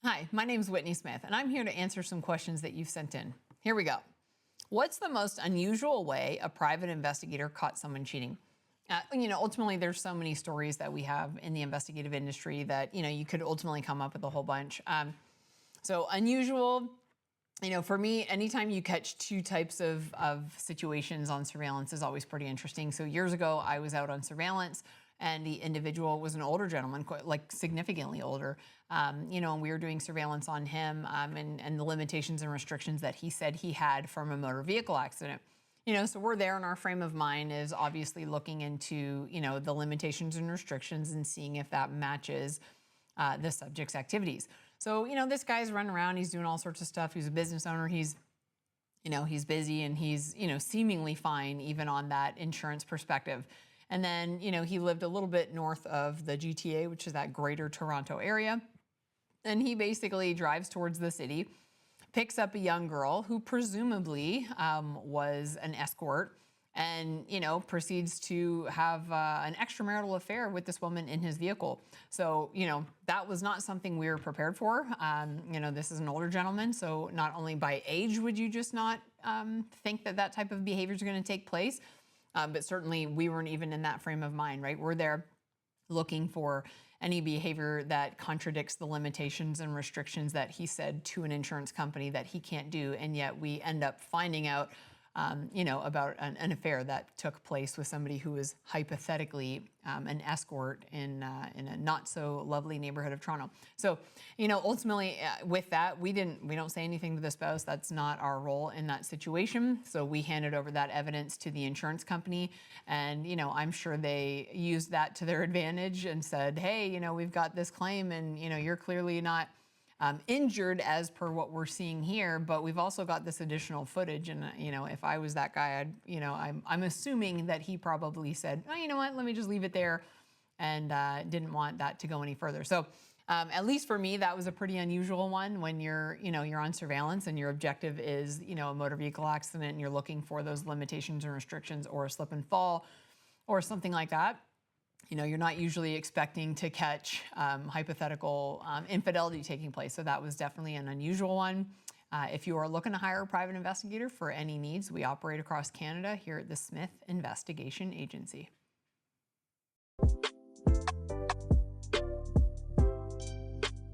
Hi, my name is Whitney Smith, and I'm here to answer some questions that you've sent in. Here we go. What's the most unusual way a private investigator caught someone cheating? Ultimately, there's so many stories that we have in the investigative industry that, you could ultimately come up with a whole bunch. So unusual, for me, anytime you catch two types of situations on surveillance is always pretty interesting. So years ago, I was out on surveillance and the individual was an older gentleman, quite, like significantly older. And we were doing surveillance on him and the limitations and restrictions that he said he had from a motor vehicle accident. So we're there, and our frame of mind is obviously looking into, the limitations and restrictions and seeing if that matches the subject's activities. So, this guy's running around, he's doing all sorts of stuff. He's a business owner. He's busy, and he's, seemingly fine even on that insurance perspective. And then, he lived a little bit north of the GTA, which is that greater Toronto area. And he basically drives towards the city, picks up a young girl who presumably was an escort, and proceeds to have an extramarital affair with this woman in his vehicle. So that was not something we were prepared for. This is an older gentleman, so not only by age would you just not think that type of behavior is going to take place, but certainly we weren't even in that frame of mind. Right, we're there looking for any behavior that contradicts the limitations and restrictions that he said to an insurance company that he can't do, and yet we end up finding out about an affair that took place with somebody who was hypothetically an escort in a not so lovely neighborhood of Toronto. So, ultimately with that, we don't say anything to the spouse. That's not our role in that situation. So we handed over that evidence to the insurance company, and I'm sure they used that to their advantage and said, hey, we've got this claim, and you're clearly not injured as per what we're seeing here, but we've also got this additional footage. And, if I was that guy, I'm assuming that he probably said, oh, you know what, let me just leave it there, and didn't want that to go any further. So at least for me, that was a pretty unusual one when you're on surveillance and your objective is, a motor vehicle accident, and you're looking for those limitations and restrictions or a slip and fall or something like that. You're not usually expecting to catch hypothetical infidelity taking place. So that was definitely an unusual one. If you are looking to hire a private investigator for any needs, we operate across Canada here at the Smith Investigation Agency.